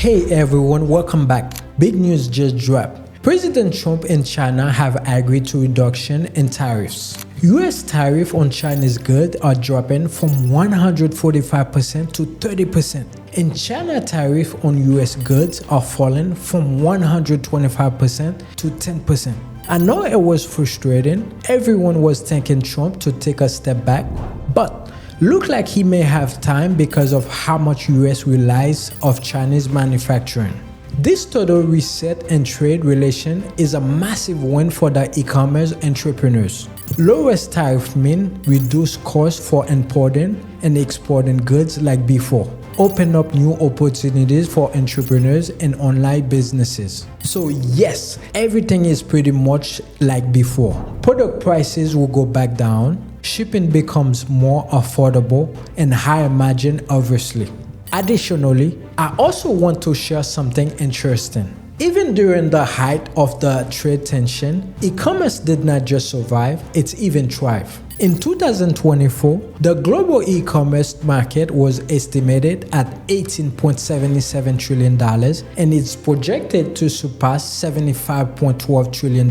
Hey everyone, welcome back. Big news just dropped. President Trump and China have agreed to reduction in tariffs. US tariff on Chinese goods are dropping from 145% to 30%. And China tariff on US goods are falling from 125% to 10%. I know it was frustrating. Everyone was thanking Trump to take a step back, but look like he may have time because of how much US relies on Chinese manufacturing. This total reset in trade relation is a massive win for the e-commerce entrepreneurs. Lowest tariff mean reduced costs for importing and exporting goods like before. Open up new opportunities for entrepreneurs and online businesses. So yes, everything is pretty much like before. Product prices will go back down, shipping becomes more affordable and higher margin obviously. Additionally, I also want to share something interesting. Even during the height of the trade tension, e-commerce did not just survive, it even thrived. In 2024, the global e-commerce market was estimated at $18.77 trillion and it's projected to surpass $75.12 trillion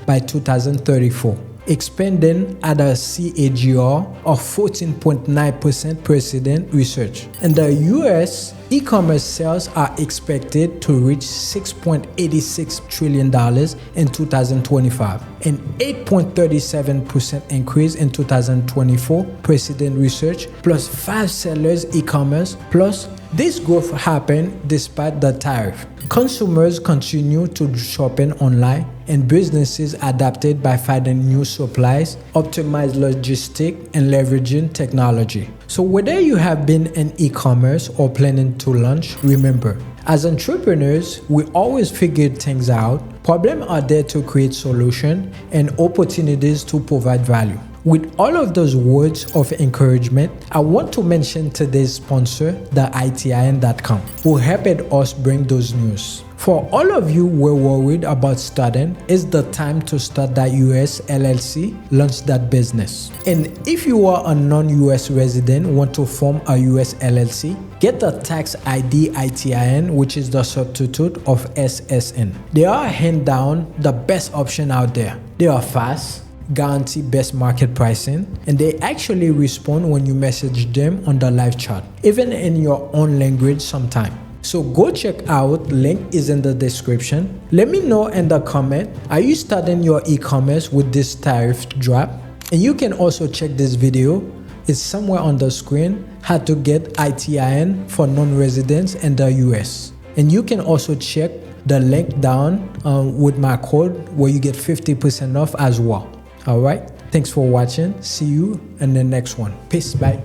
by 2034. Expanding at a CAGR of 14.9% precedent research. And the US e-commerce sales are expected to reach $6.86 trillion in 2025, an 8.37% increase in 2024 precedent research, plus 5 sellers e-commerce, plus this growth happened despite the tariff. Consumers continue to shopping online and businesses adapted by finding new supplies, optimized logistics, and leveraging technology. So whether you have been in e-commerce or planning to launch, remember, as entrepreneurs, we always figure things out. Problems are there to create solutions and opportunities to provide value. With all of those words of encouragement, I want to mention today's sponsor, the ITIN.com, who helped us bring those news. For all of you who were worried about starting, it's the time to start that US LLC, launch that business. And if you are a non-US resident, want to form a US LLC, get the tax ID ITIN, which is the substitute of SSN. They are hands down the best option out there. They are fast, guarantee best market pricing, and they actually respond when you message them on the live chat, even in your own language sometime. So go check out, link is in the description. Let me know in the comment, are you starting your e-commerce with this tariff drop? And you can also check this video, it's somewhere on the screen, how to get ITIN for non-residents in the US. And you can also check the link down with my code where you get 50% off as well. Alright, thanks for watching. See you in the next one. Peace, bye.